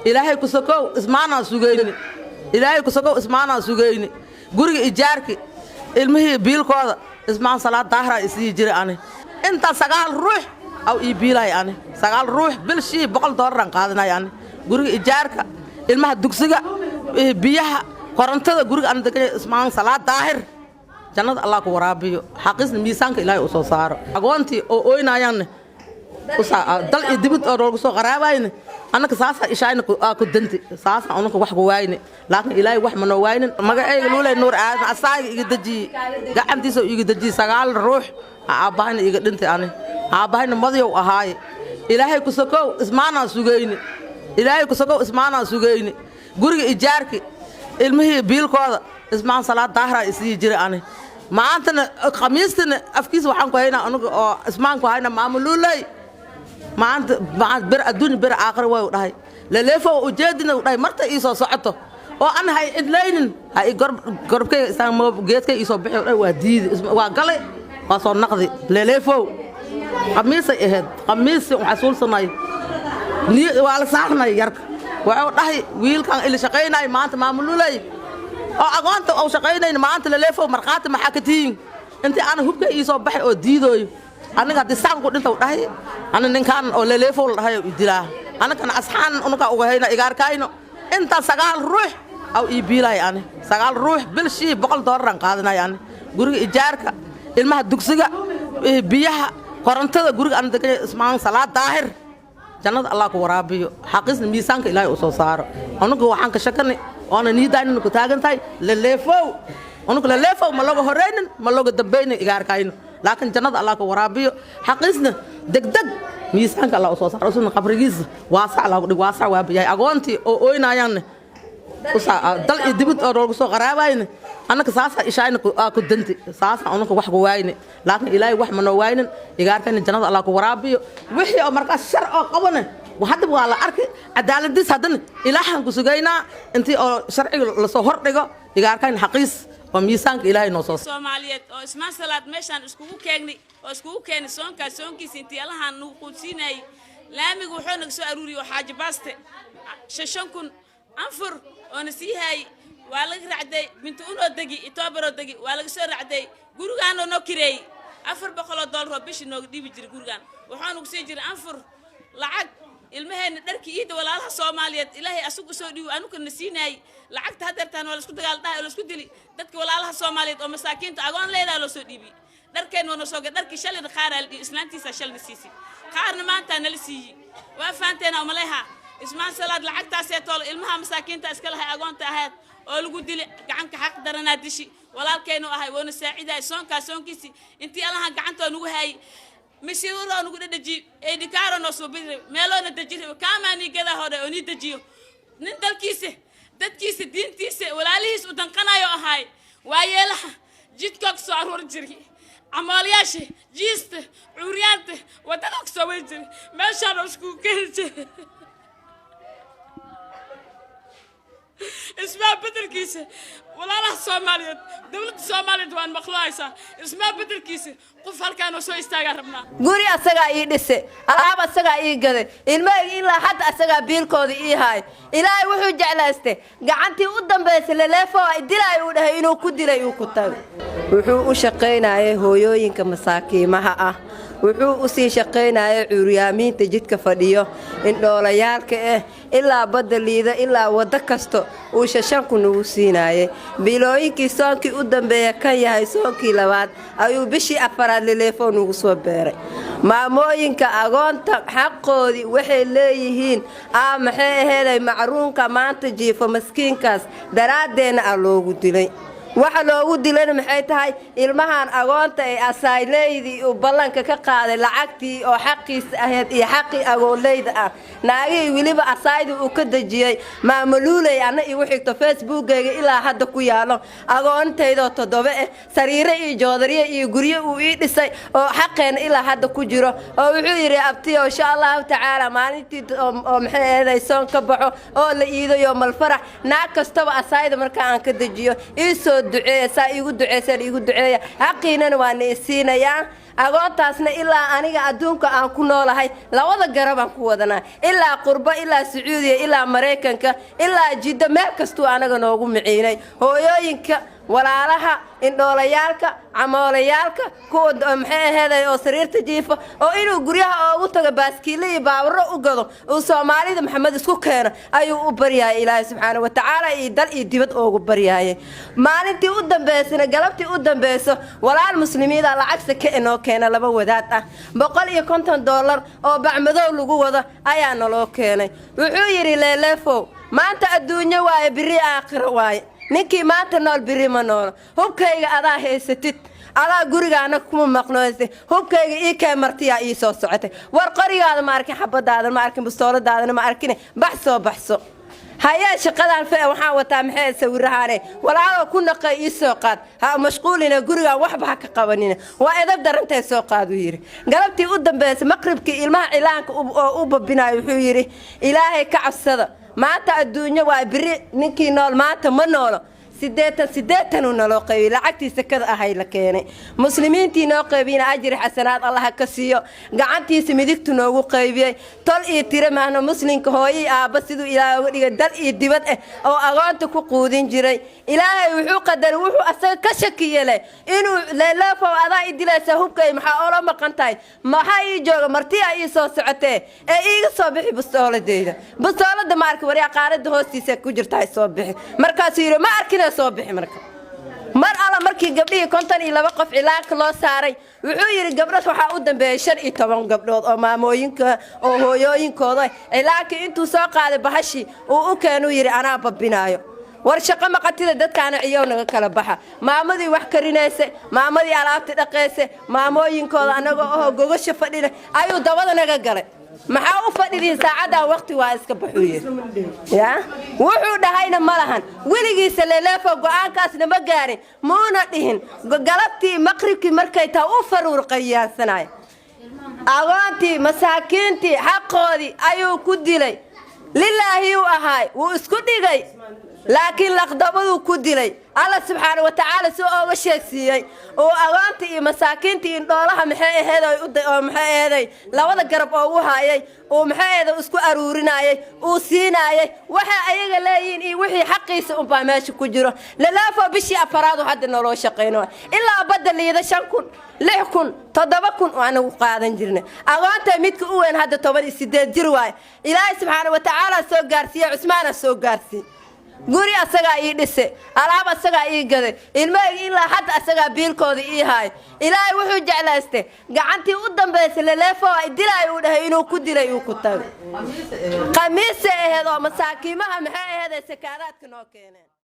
إلهي كسكو اسمعنا سجيني إلهي كسكو اسمعنا سجيني قرق إيجارك المهي بيل كذا اسمع صلاة ظهر يسيجري أنا أنت سجال روح أو يبيلا يعني سجال روح بالشيء بقول دوران قادنا يعني قرق إيجارك المه دكسجا بيها قرنتها قرق أنا دكتور اسمع صلاة ظهر جنة الله كورابيو حقيس ميسانك إلهي أصوصار أقوانتي أو نايان وسا دل يدبت أروسو غرابين أنا كساسة إشاين كدنتي ساسة أنا كوح جواين لكن إلهي وح من واين ما جاي يقولوا لي نور أساي يقدجي قاعد تيسو يقدجي سجال روح عباين يقدنتي أنا عباين ماضي وهاي إلهي كسكو اسمعنا سجيني إلهي كسكو اسمعنا سجيني قرق إيجارك المهي بيل كذا اسمع صلاة ظهر يسيجري أنا ما أنتنا خميستنا أفكيس وحنكو هنا أنا اسمعكو هنا معمولوا لي ما أنت بر الدنيا بر آخر وراي لليفه وجدنا وراي مرت إيسو صعته وأنا هاي إدلين هاي قرب كي سام جيت كي إيسو بحر وديد وقلي وصار نقدي لليفه خميس إهد خميس وحصول صناي وعلى صاحنا يرك وراي ويل كان اللي شقينا ما أنت معمولوا لي أو أقانت أو شقينا ما أنت لليفه مرقات محاكتين أنت أنا هو كي إيسو بحر وديدوي أنا قاعد أسمع قلت أنت وراي أنا نكان أو لليفول هاي يدلا أنا كان أصحان أنا كأوهينا إيجار كاينو أنت سجال روح أو يبيلا يعني سجال روح بالشيء بقول دوران قادنا يعني قرق إيجارك المه دكسجا بيها قرنتها قرق أنا دكتور اسمع صلاة ظهر جنة الله كورابيو حقيس ميسانك إلهي أصوصار أنا كوحان كشكني أنا نيداين إنه كتاجن تاي لليفول أنا كل لليفول ملوك هرين ملوك دبين إيجار كاينو لكن جنة الله كورابيو حقيسنا دق ميسانك الله أصوص رسولنا قبرجيز واسع الله واسع وابيا أقوانتي أو نايان وسا دل يدبت أروسو غرابين أنا كساسة إشاين كدنتي ساسة أنا كوح جواين لكن إلهي وح من واين يقار كان جنة الله كورابيو وحي أو مركز شرع قبنا وحد بقى على أرك عدالة دي صدق إلهي كسجينا أنتي شرعي لصهر رجع يقار كان حقيس وميسانك إلهي نصوص. سوماليات أو اسمع صلاة مشان اسكو كأني اسكو كأني سونكي سنتي الله هنقولسيناي لا ميقولون سو أروري وحاجة باست ششنكون أنفر ونسيهاي والله رعدي بنت أنو دقي إتابر دقي والله سر رعدي جورجان نوكري أنفر بخلا دولار بيش إنه دي بيجري جورجان وحنو سيجري أنفر لعق المهن درك إيد ولا لها سوماليات إلهي أسوق سودي وأنو كنا نسيناي لعقت هذا تان ولا سكوت قال ده ولا سكوت لي دتك ولا لها سوماليات أو مساكين تأجون ليلا ولا سودي بي دركين ونسوق درك شل الخير الإسلام تيسا شل نسيسي خيرنا ما أنت نلسي وفانتنا وملها اسمع صلاة لعقت سيطول المها مساكين تأسكلها أجون تهات أو الجود لي عنك حق درنا دشي ولا كانوا هاي ونساعدها سونكيسي أنتي الله عنك نوهاي مسيورا نقول دجي إدكارا نصوبي ميلون دجي كاماني كذا هذا أني دجيو نندل كيسة دين تيسة ولا ليش ودنقنا يا هاي وياله جيت كوك صار جري عمالياشي جيست عريانته ودنك سوي جري ما شانو شكو كنت اسمها بدر كيسة ولا له سوماليات دولة سوماليات وان مخلوعيسة اسمها بدر كيسة قف هالكانوا سو يستاجربنا قولي أسرع يدسي ألعاب أسرع يقدر إنما إلا حد أسرع بيلكود هاي إلهي وحو جعلاسته قعنتي قدام بس اللي فوق الدلا يوده إنه كدلا يوكتاب وحو شقينا هويوين كمساكي معها wuxuu u sii shaqeynaa cuuryaamiinta jidka fadhiyo in dhoollayaalka ilaa badaliida ilaa wada kasto uu shashanku nagu siinaayay bilooyinkii soonkii u dambeeya kan yahay soonkii labaad ayuu bishii afaraad leeleefoon ugu soo beeray maamooyinka agoonta xaqoodii waxay leeyihiin maxay aheeday macruunka maanta jiifo maskiinkaas daraadeena loogu dilay waxa loogu dilan maxay tahay ilmahan agoonta ay asayleeydi u ballanka ka qaaday lacagtii oo xaqiis ahayd iyo xaqi agooleyda ah naagay wiliba asaydi uu ka dajiyay maamuluulay ana iyo wixii Facebook-ga ilaa hadda ku yaalo agoontaydo todoba sariire iyo joodariye iyo guriye uu ii dhisay oo xaqeen ilaa hadda ku jiro oo wuxuu yiri abtiyo insha Allah taala maalintii oo maxay ahayd soon ka baxo oo la iidayo mal farax naag kastaba asayda marka aan ka dajiyo iisoo duceeya igu duceeya xaqiinana waa neesiinaya agoontaasna ilaa aniga adduunka aan ku noolahay labada garab aan ku wadanaa ilaa qurbo ilaa Sacuudiya ilaa Mareykanka ilaa Jidda meel kasto anaga noogu miciinay hooyooyinka walaalaha indhoolayaalka camoolayaalka kuwa maxay ahayd oo sariirta jiifa oo inuu guryaha ugu tago baaskiilada baawro u gado oo Soomaalida Maxamed isku keena ayuu u baryaay Ilaahay subxaanahu wa ta'ala iyo dal iyo dibad ugu baryaay maalintii u dambeysana galabtii u dambayso walaal muslimiina lacag ka inoo keena laba wadaad ah $150 oo bacmadow lagu wada ayaa naloo keenay wuxuu yiri leeleefo maanta adduunyo waaye biri aakhiro waaye ninkii maanta nool biri ma nool hubkayga adaa haysatid adaa gurigaana kuma maqnoysay hubkayga ii kee martiya ii soo socotay war qorigaada ma arkin xabadaada ma arkin bustooladaada ma arkin baxso هيا شقدان فيه waxaan wataa maxay sawirahaane walaalo ku naqay ii soo qaad ha mashquulina guriga waxba ka qabanina waa edab darantay soo qaad u yiri galabtii u dambeysay maqribkii ilmaha cilaanka u babinayo wuxuu yiri ilaahay ka cabsada maanta adduunyo waa biri ninkii nool maanta ma noolo sideetan naloo qaybiyay lacagtiisa kada ahay la keenay muslimiintii noo qaybina ajri xasanaad Allah ka siiyo gacantiisa midigtu noogu qaybiyay tol iyo tire maahna muslimka hooyi aaba sidoo Ilaahay uga dhigay dal iyo dibad oo agoonta ku quudin jiray Ilaahay wuxuu qadar wuxuu asaga ka shakiyay inuu leelafo adaa idilaysa hubkay maxaa oo maqantahay maxaa ii jooga martiya ii soo socotee ee iiga soo bixi bustoolada markii wariya qaarada hoostiisa ku jirtay soo bixi markaas yiri ma arkin soo bixi mar alla markii gabdhii 52 qof cilaanka loo saaray wuxuu yiri gabdhaha waxa u dambeeyay 15 gabdhood oo maamooyinka oo hooyooyinkooda cilaanka intuu soo qaaday bahashi uu keenuu yiri anaa babinaayo war shaqo maqatida dadkaana ciyow naga kala baxa maamadii wax karinaysa maamadii alaabta dhaqaysa maamooyinkooda anaga oo gogasho fadhina ayuu dabada naga galay maxaa u fadhidin saacada waqti waa iska baxuye ya wuxuu dhahayna malahan wiligiisa leeleefo go'aankaasna ma gaarin muuna dhihin galabtii maqribkii markay taa u faruur qayaansanay agoontii masaakiintii xaqoodii ayuu ku dilay lillaahi u ahaay wuu isku dhigay laakiin laqdabadu ku dilay Allah subhanahu wa ta'ala soo ooga sheegsiyay oo agoontii iyo masaakiintii indhoolaha maxay ahayd labada garab oo u haayay oo maxay ahayd isku aruurinayay oo siinayay waxa ayaga leeyihiin iyo wixii xaqiisa u baa meesha ku jiro lalaafo bishii afaraad hadda nolol shaqeyno ilaa badaliyada 5,000 6,000 7,000 waana u qaadan jirnay agoonta midka u weyn hadda 18 jir waay Ilaahay subhanahu wa ta'ala soo gaarsiiyay Usmaan soo gaarsiiyay guri asaga ii dhise alaab asaga ii gaday ilmaha ilaa hadda asaga biilkooda ii haay Ilaahay wuxuu jeclaystay gacantii u dambeysay leeleefo ay dilay uu dhahay inuu ku dilay uu ku tago qamiis ee heedo masaakiimaha maxay ahayd sakaaraadka noo keeneen